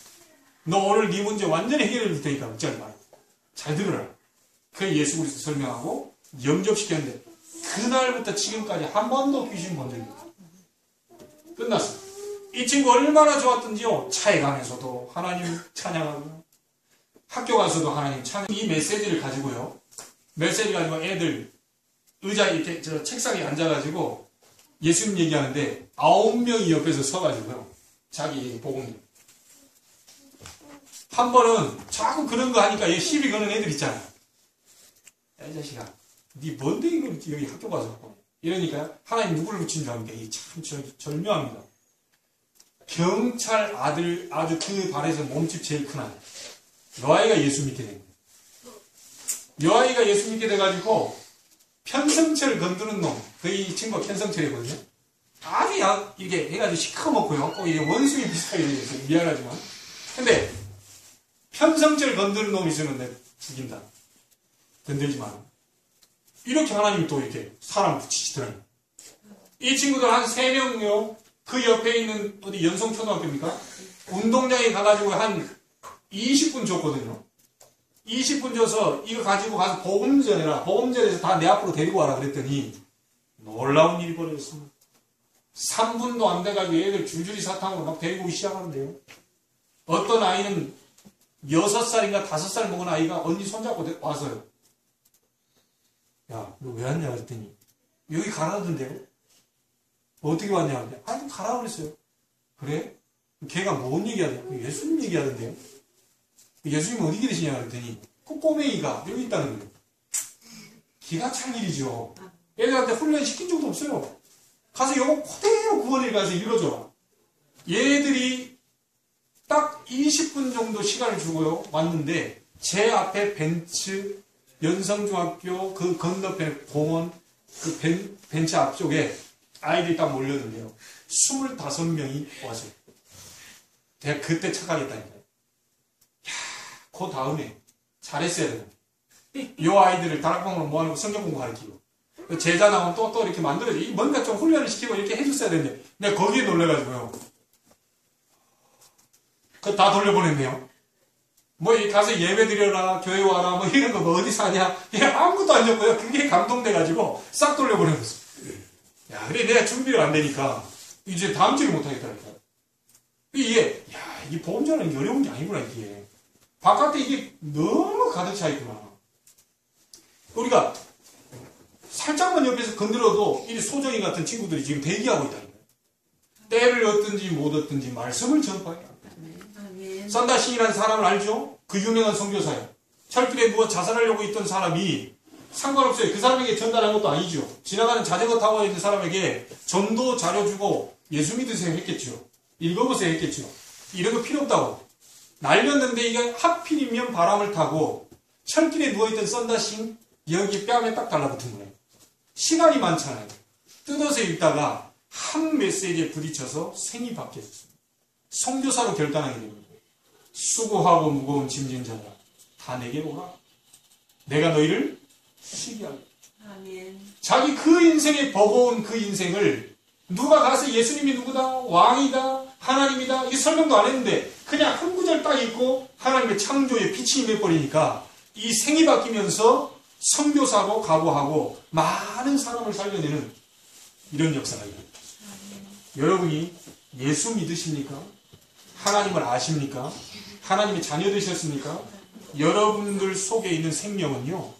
너 오늘 네 문제 완전히 해결해 줄 테니까 걱정하지 마라. 잘 들으라. 그게 예수 그리스도 설명하고 영접시켰는데 그날부터 지금까지 한 번도 귀신 본 적이 없어요. 끝났어. 이 친구 얼마나 좋았던지요. 차에 가면서도 하나님 찬양하고요. 학교 가서도 하나님 찬양. 이 메시지를 가지고요. 메시지 가지고 애들 의자에 이렇게 저 책상에 앉아가지고 예수님 얘기하는데 9명이 옆에서 서가지고요. 자기 복음. 한 번은 자꾸 그런 거 하니까 얘 시비 거는 애들 있잖아요. 야, 이 자식아. 니 뭔데 이걸 여기 학교 가서 이러니까 하나님 누구를 붙인 줄 압니까? 이게 참 절묘합니다. 경찰 아들 아주 그 반에서 몸집 제일 큰 아이. 요 아이가 예수 믿게 된 거예요. 요 아이가 예수 믿게 돼가지고 편성철 건드는 놈. 이 친구가 편성철이거든요. 아주 이게 해가지고 시커멓고요. 꼭 이게 원숭이 비슷하게 생겼어요. 미안하지만. 근데 편성철 건드는 놈이 있으면 내가 죽인다. 건들지 마라. 이렇게 하나님이 또 이렇게 사람 붙이시더라고요. 이 친구들 한 3명요. 그 옆에 있는 어디 연성초등학교입니까? 운동장에 가가지고 한 20분 줬거든요. 20분 줘서 이거 가지고 가서 복음 전해라. 복음 전해서 다 내 앞으로 데리고 와라 그랬더니 놀라운 일이 벌어졌습니다. 3분도 안 돼가지고 애들 줄줄이 사탕으로 막 데리고 오기 시작하는데요. 어떤 아이는 6살인가 5살 먹은 아이가 언니 손잡고 와서요. 야, 너 왜 왔냐 그랬더니 여기 가라던데요. 어떻게 왔냐 근데 아니 가라 그랬어요. 그래? 걔가 뭔 얘기하냐? 예수님 얘기하던데요. 예수님 어디 계시냐 그랬더니 그 꼬맹이가 여기 있다는 거예요. 기가 찬 일이죠. 애들한테 훈련시킨 적도 없어요. 가서 요거 그대로 구원을 가서 읽어줘. 얘들이 딱 20분 정도 시간을 주고요. 왔는데 제 앞에 벤츠 연성중학교 그 건너편에 공원 그 벤츠 앞쪽에 아이들이 딱 몰렸는데요. 25명이 왔어요. 내가 그때 착각했다니까요. 야, 그 다음에 잘했어야 되는데. 요 아이들을 다락방으로 모아놓고 성경 공부 가르치고. 제자 나오면 또 이렇게 만들어줘. 뭔가 좀 훈련을 시키고 이렇게 해줬어야 되는데. 내가 거기에 놀래가지고요. 그거 다 돌려보냈네요. 뭐, 가서 예배 드려라, 교회 와라, 뭐 이런 거 뭐 어디 사냐. 아무것도 안 줬고요. 그게 감동돼가지고 싹 돌려보내줬어. 야, 그래, 내가 준비를 안 되니까 이제 다음 주에 못하겠다니까. 이게, 야, 이게 보험 전환이 어려운 게 아니구나, 이게. 바깥에 이게 너무 가득 차 있구나. 우리가 살짝만 옆에서 건드려도 이 소정이 같은 친구들이 지금 대기하고 있다니까요. 때를 얻든지 못 얻든지 말씀을 전파해요. 썬다싱이라는 사람을 알죠? 그 유명한 선교사예요. 철길에 누워 자살하려고 있던 사람이 상관없어요. 그 사람에게 전달한 것도 아니죠. 지나가는 자전거 타고 있는 사람에게 전도 자료 주고 예수 믿으세요 했겠죠. 읽어보세요 했겠죠. 이런 거 필요 없다고. 날렸는데 이게 하필이면 바람을 타고 철길에 누워있던 썬다싱 여기 뺨에 딱 달라붙은 거예요. 시간이 많잖아요. 뜯어서 읽다가 한 메시지에 부딪혀서 생이 바뀌었어요. 선교사로 결단하게 됩니다. 수고하고 무거운 짐진 자들아 다 내게 오라. 내가 너희를 쉬게 하겠다. 아멘. 자기 그 인생에 버거운 그 인생을 누가 가서 예수님이 누구다, 왕이다, 하나님이다 이 설명도 안 했는데 그냥 한 구절 딱 읽고 하나님의 창조에 빛이 임해버리니까 이 생이 바뀌면서 선교사로 각오하고 많은 사람을 살려내는 이런 역사가 있습니다. 여러분이 예수 믿으십니까? 하나님을 아십니까? 하나님의 자녀 되셨습니까? 여러분들 속에 있는 생명은요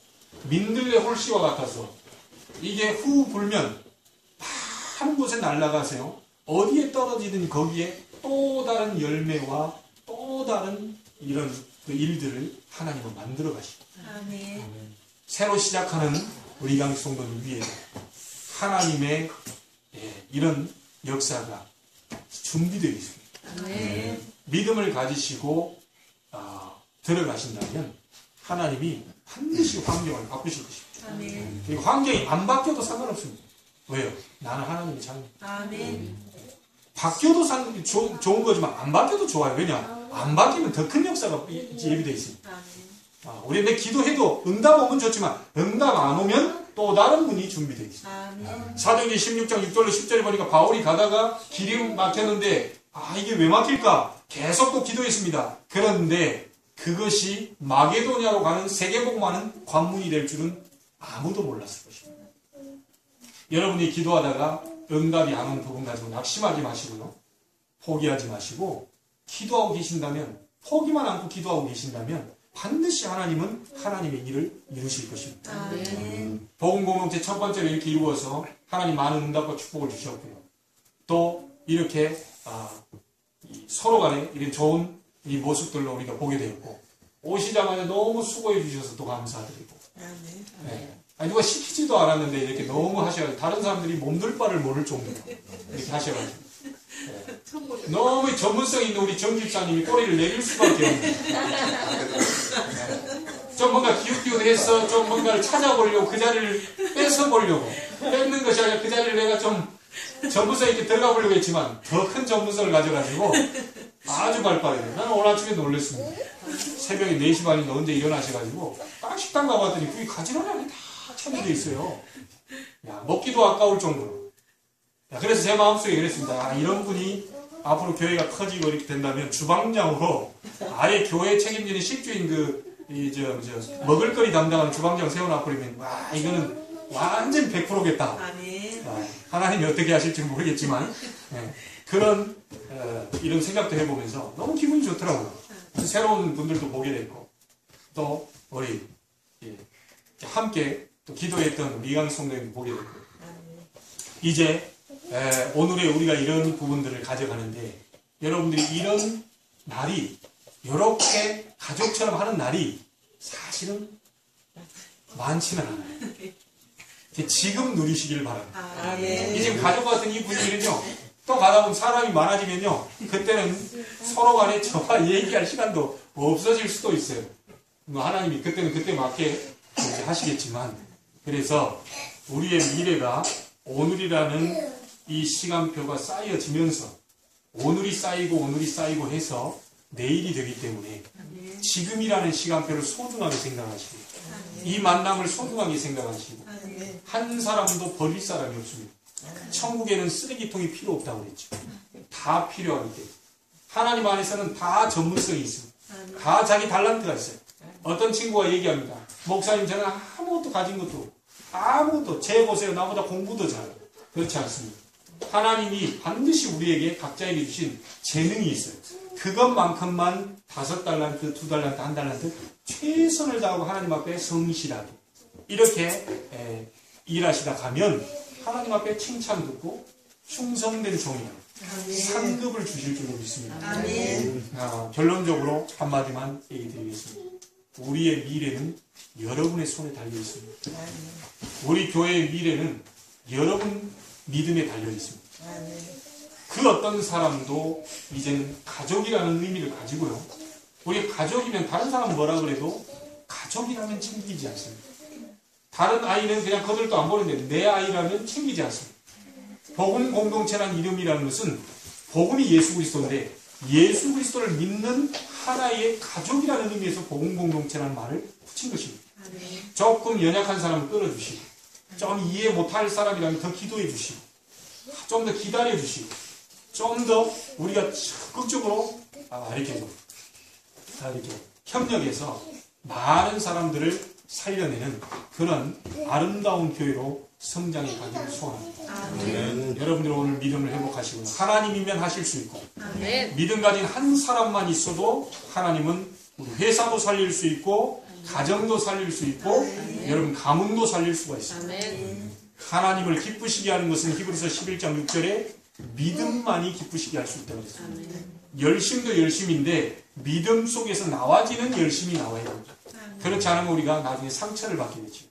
민들레 홀씨와 같아서 이게 후 불면 많은 곳에 날아가세요. 어디에 떨어지든 거기에 또 다른 열매와 또 다른 이런 그 일들을 하나님은 만들어 가시고 아멘. 새로 시작하는 우리 강성도를 위해 하나님의 이런 역사가 준비되어 있습니다. 아멘. 믿음을 가지시고 들어가신다면 하나님이 반드시 환경을 바꾸실 것입니다. 아멘. 그리고 환경이 안 바뀌어도 상관없습니다. 왜요? 나는 하나님의 자녀. 아멘. 바뀌어도 좋은 거지만 안 바뀌어도 좋아요. 왜냐? 안 바뀌면 더 큰 역사가 예비되어 있습니다. 아멘. 우리 내 기도해도 응답 오면 좋지만 응답 안 오면 또 다른 문이 준비되어 있습니다. 아멘. 사도행전 16장 6절로 10절에 보니까 바울이 가다가 길이 막혔는데 이게 왜 막힐까? 계속 또 기도했습니다. 그런데 그것이 마게도냐로 가는 세계복음하는 관문이 될 줄은 아무도 몰랐을 것입니다. 여러분이 기도하다가 응답이 안 오는 부분 가지고 낙심하지 마시고요. 포기하지 마시고 기도하고 계신다면 포기만 않고 기도하고 계신다면 반드시 하나님은 하나님의 일을 이루실 것입니다. 아멘. 복음 공동체 첫 번째로 이렇게 이루어서 하나님 많은 응답과 축복을 주셨고요. 또 이렇게 서로 간에 이런 좋은 이 모습들로 우리가 보게 되었고 오시자마자 너무 수고해 주셔서 또 감사드리고 아멘. 네. 누가 시키지도 않았는데 이렇게 너무 하셔가지고 다른 사람들이 몸둘 바를 모를 정도로 이렇게 하셔가지고 네. 너무 전문성 있는 우리 정 집사님이 꼬리를 내릴 수밖에 없는 좀 뭔가 기웃기웃해서 좀 뭔가를 찾아보려고 그 자리를 뺏어보려고 뺏는 것이 아니라 그 자리를 내가 좀 전문성 있게 들어가 보려고 했지만 더 큰 전문성을 가져가지고 아주 발빠르게 나는 오늘 아침에 놀랐습니다. 새벽에 4시 반인데 언제 일어나셔가지고 딱 식당 가봤더니 그게 가지런하게 다 차려져 있어요. 야, 먹기도 아까울 정도로. 야, 그래서 제 마음속에 그랬습니다. 이런 분이 앞으로 교회가 커지고 이렇게 된다면 주방장으로 아예 교회 책임지는 실주인 먹을거리 담당하는 주방장 세워놔버리면 이거는 완전 100%겠다. 아멘. 하나님이 어떻게 하실지 모르겠지만 그런 이런 생각도 해보면서 너무 기분이 좋더라고요. 새로운 분들도 보게 됐고 또 우리 함께 또 기도했던 미강 성도님도 보게 됐고 이제 오늘의 우리가 이런 부분들을 가져가는데 여러분들이 이런 날이 이렇게 가족처럼 하는 날이 사실은 많지는 않아요. 지금 누리시길 바랍니다. 아멘. 이 지금 가족 같은 이 분위기는요, 또 가다 보면 사람이 많아지면요, 그때는 서로 간에 저와 얘기할 시간도 없어질 수도 있어요. 뭐 하나님이 그때는 그때 맞게 하시겠지만, 그래서 우리의 미래가 오늘이라는 이 시간표가 쌓여지면서 오늘이 쌓이고 해서 내일이 되기 때문에 지금이라는 시간표를 소중하게 생각하시고 이 만남을 소중하게 생각하시고 한 사람도 버릴 사람이 없습니다. 천국에는 쓰레기통이 필요 없다고 그랬죠. 다 필요하기 때문에 하나님 안에서는 다 전문성이 있습니다. 다 자기 달란트가 있어요. 어떤 친구가 얘기합니다. 목사님, 저는 아무것도 가진 것도 아무것도 쟤 보세요. 나보다 공부도 잘해요. 그렇지 않습니다. 하나님이 반드시 우리에게 각자에게 주신 재능이 있어요. 그것만큼만 5달란트, 2달란트, 1달란트 최선을 다하고 하나님 앞에 성실하게 이렇게 일하시다 가면 하나님 앞에 칭찬 듣고 충성된 종이요 상급을 주실 줄로 믿습니다. 결론적으로 한마디만 얘기 드리겠습니다. 우리의 미래는 여러분의 손에 달려 있습니다. 우리 교회의 미래는 여러분 믿음에 달려 있습니다. 그 어떤 사람도 이제는 가족이라는 의미를 가지고요. 우리 가족이면 다른 사람 뭐라 그래도 가족이라면 챙기지 않습니다. 다른 아이는 그냥 거들도 안 보는데 내 아이라면 챙기지 않습니다. 복음 공동체라는 이름이라는 것은 복음이 예수 그리스도인데 예수 그리스도를 믿는 하나의 가족이라는 의미에서 복음 공동체라는 말을 붙인 것입니다. 조금 연약한 사람을 끌어주시고 좀 이해 못할 사람이라면 더 기도해 주시고 좀 더 기다려 주시고 좀 더 우리가 적극적으로 이렇게 협력해서 많은 사람들을 살려내는 그런 아름다운 교회로 성장해 가기를 소원합니다. 여러분들 오늘 믿음을 회복하시고 하나님이면 하실 수 있고 믿음 가진 한 사람만 있어도 하나님은 우리 회사도 살릴 수 있고 가정도 살릴 수 있고 여러분 가문도 살릴 수가 있습니다. 하나님을 기쁘시게 하는 것은 히브리서 11장 6절에 믿음만이 기쁘시게 할 수 있다고 했습니다. 열심도 열심인데 믿음 속에서 나와지는 열심이 나와야 됩니다. 그렇지 않으면 우리가 나중에 상처를 받게 되죠.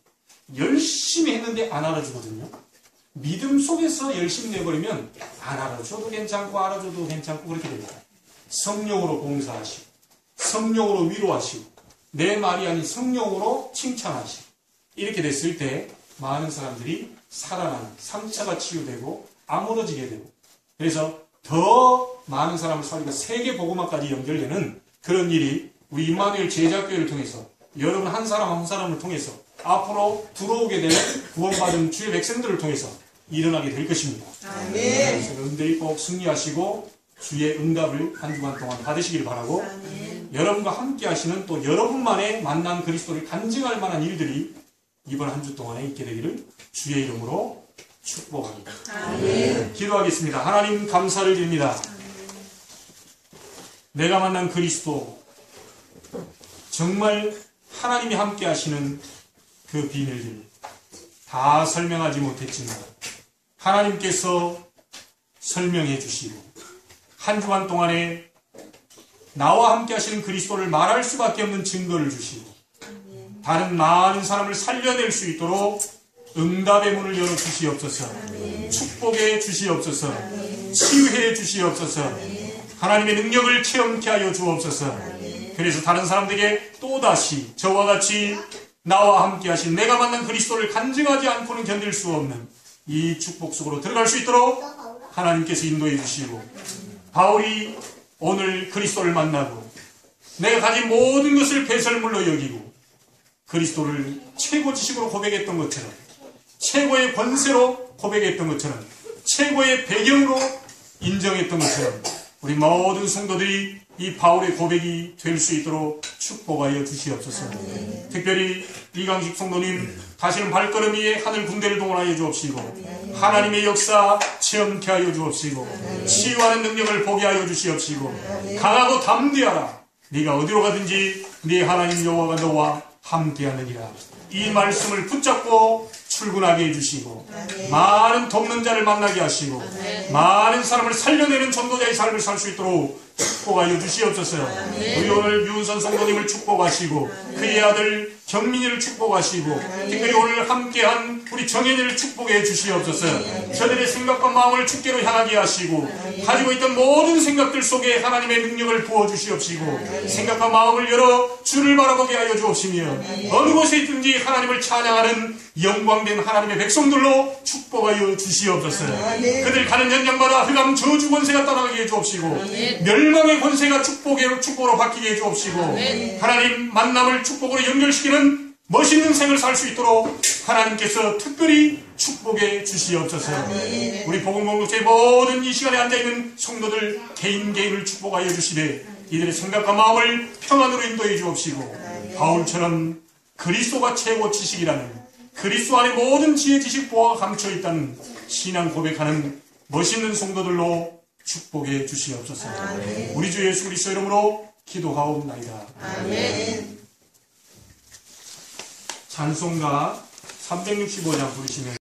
열심히 했는데 안 알아주거든요. 믿음 속에서 열심히 내버리면 안 알아줘도 괜찮고 알아줘도 괜찮고 그렇게 됩니다. 성령으로 봉사하시고 성령으로 위로하시고 내 말이 아닌 성령으로 칭찬하시고 이렇게 됐을 때 많은 사람들이 살아나는 상처가 치유되고 아물어지게 되고 그래서 더 많은 사람을 살리고 세계 복음화까지 연결되는 그런 일이 우리 임마누엘 제자교회를 통해서 여러분 한 사람 한 사람을 통해서 앞으로 들어오게 되는 구원받은 주의 백성들을 통해서 일어나게 될 것입니다. 그래서 여러분들이 꼭 승리하시고 주의 응답을 한 주간 동안 받으시길 바라고 여러분과 함께 하시는 또 여러분만의 만난 그리스도를 간증할 만한 일들이 이번 한 주 동안에 있게 되기를 주의 이름으로 축복합니다. 기도하겠습니다. 하나님 감사를 드립니다. 내가 만난 그리스도 정말 하나님이 함께 하시는 그 비밀들 다 설명하지 못했지만 하나님께서 설명해 주시고 한 주간 동안에 나와 함께 하시는 그리스도를 말할 수밖에 없는 증거를 주시고 다른 많은 사람을 살려낼 수 있도록 응답의 문을 열어 주시옵소서. 축복해 주시옵소서. 치유해 주시옵소서. 하나님의 능력을 체험케 하여 주옵소서. 그래서 다른 사람들에게 또다시 저와 같이 나와 함께 하신 내가 만난 그리스도를 간증하지 않고는 견딜 수 없는 이 축복 속으로 들어갈 수 있도록 하나님께서 인도해 주시고 바울이 오늘 그리스도를 만나고 내가 가진 모든 것을 배설물로 여기고 그리스도를 최고 지식으로 고백했던 것처럼 최고의 권세로 고백했던 것처럼 최고의 배경으로 인정했던 것처럼 우리 모든 성도들이 이 바울의 고백이 될 수 있도록 축복하여 주시옵소서. 특별히 이강식 성도님 다시는 발걸음 위에 하늘 군대를 동원하여 주옵시고 하나님의 역사 체험케 하여 주옵시고 치유하는 능력을 보게 하여 주시옵시고 강하고 담대하라. 네가 어디로 가든지 네 하나님 여호와가 너와 함께하느니라. 이 말씀을 붙잡고 출근하게 해주시고 많은 돕는 자를 만나게 하시고 많은 사람을 살려내는 전도자의 삶을 살 수 있도록 축복하여 주시옵소서. 우리 오늘 유은선 성도님을 축복하시고 그의 아들 경민이를 축복하시고 특별히 오늘 함께한 우리 정현이를 축복해 주시옵소서. 저들의 생각과 마음을 주께로 향하게 하시고 가지고 있던 모든 생각들 속에 하나님의 능력을 부어주시옵시고 생각과 마음을 열어 주를 바라보게 하여 주옵시며 어느 곳에 있든지 하나님을 찬양하는 영광된 하나님의 백성들로 축복하여 주시옵소서. 그들 가는 현장마다 흑암 저주 권세가 떠나게 해 주옵시고 멸망의 권세가 축복으로 바뀌게 해 주옵시고 하나님 만남을 축복으로 연결시키는 멋있는 생을 살 수 있도록 하나님께서 특별히 축복해 주시옵소서. 우리 복음공동체 모든 이 시간에 앉아있는 성도들 개인을 축복하여 주시되 이들의 생각과 마음을 평안으로 인도해 주옵시고 바울처럼 그리스도가 최고 지식이라는 그리스도 안에 모든 지혜 지식 보화가 감춰있다는 신앙 고백하는 멋있는 성도들로 축복해 주시옵소서. 우리 주 예수 그리스도 이름으로 기도하옵나이다. 아멘. 찬송가 365장 부르시면